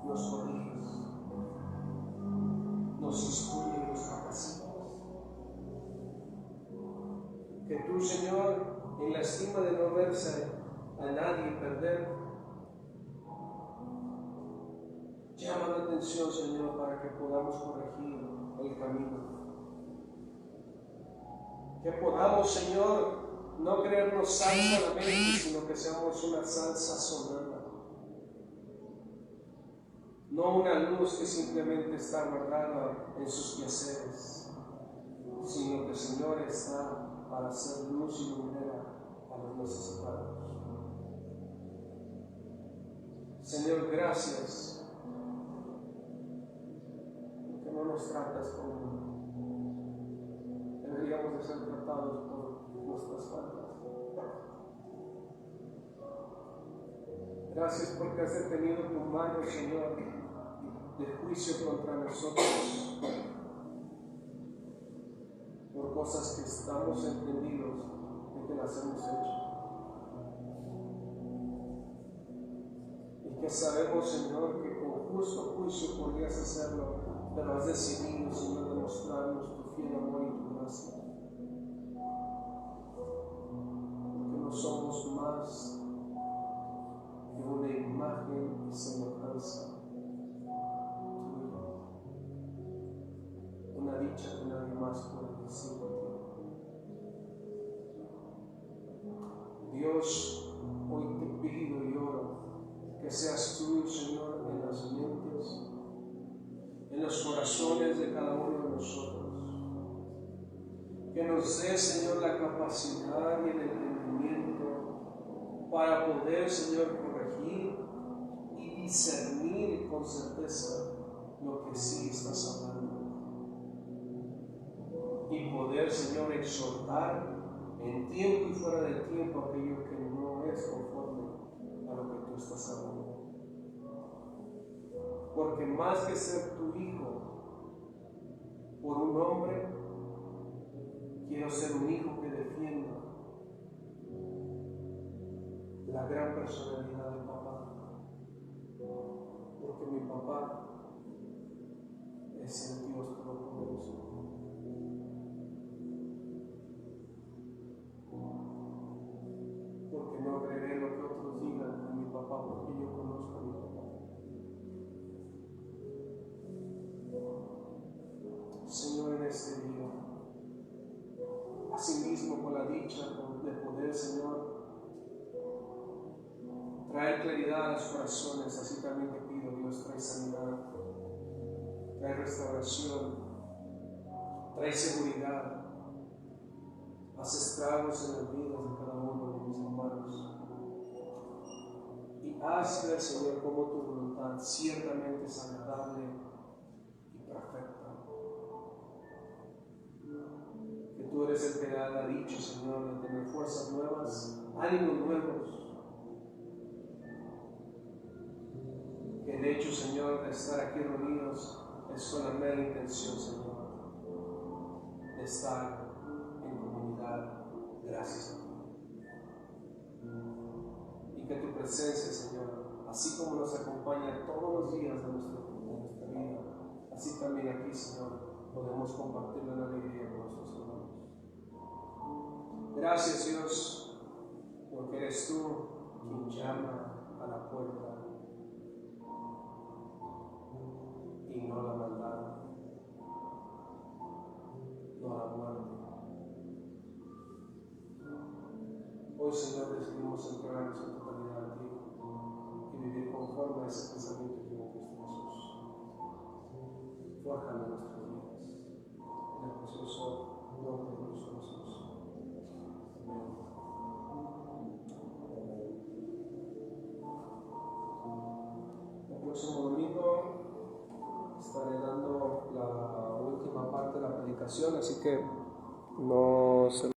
nos corriges, nos instruyes y nos capacitas. Que tú, Señor, en la estima de no verse a nadie perder, llama la atención, Señor, para que podamos corregir el camino. Que podamos, Señor, no creernos sal solamente, sino que seamos una sal sazonada. No una luz que simplemente está guardada en sus quehaceres, sino que, Señor, está para hacer luz y lumbrera a los necesitados. Señor, gracias. No nos tratas como deberíamos de ser tratados por nuestras faltas. Gracias porque has detenido tu mano, Señor, de juicio contra nosotros por cosas que estamos entendidos de que las hemos hecho. Y que sabemos, Señor, que justo juicio podrías hacerlo, pero has decidido, Señor, demostrarnos tu fiel amor y tu gracia. Porque no somos más que una imagen y semejanza tuya. Una dicha que nadie más puede decir de ti. Dios, hoy te pido y oro que seas tú, Señor, en las mentes, en los corazones de cada uno de nosotros. Que nos dé, Señor, la capacidad y el entendimiento para poder, Señor, corregir y discernir con certeza lo que sí estás hablando. Y poder, Señor, exhortar en tiempo y fuera del tiempo aquello que no es conforme a lo que tú estás hablando. Porque más que ser tu hijo por un hombre, quiero ser un hijo que defienda la gran personalidad de papá. Porque mi papá es el Dios Todopoderoso. Porque no creeré lo que otros digan de mi papá, porque yo conozco a mi papá. Señor, en este día, asimismo con la dicha de poder, Señor, traer claridad a los corazones, así también te pido, Dios, trae sanidad, trae restauración, trae seguridad, haz estragos en las vidas de cada uno de mis hermanos. Y haz ver, Señor, como tu voluntad ciertamente es agradable y perfecta. Que tú eres el que ha dicho, Señor, de tener fuerzas nuevas, ánimos nuevos. Que el hecho, Señor, de estar aquí reunidos es con la mera intención, Señor, de estar en comunidad. Gracias, Señor. Y que tu presencia, Señor, así como nos acompaña todos los días de nuestra vida, así también aquí, Señor, podemos compartir la alegría con nuestros hermanos. Gracias, Dios, porque eres tú quien llama a la puerta y no la maldad, no la muerte. Hoy, Señor, decidimos entregarnos en totalidad a ti y vivir conforme a ese pensamiento que en Cristo Jesús. Fórjame nuestras vidas en el precioso nombre de Cristo Jesús. Amén. El próximo domingo estaré dando la última parte de la predicación, así que no se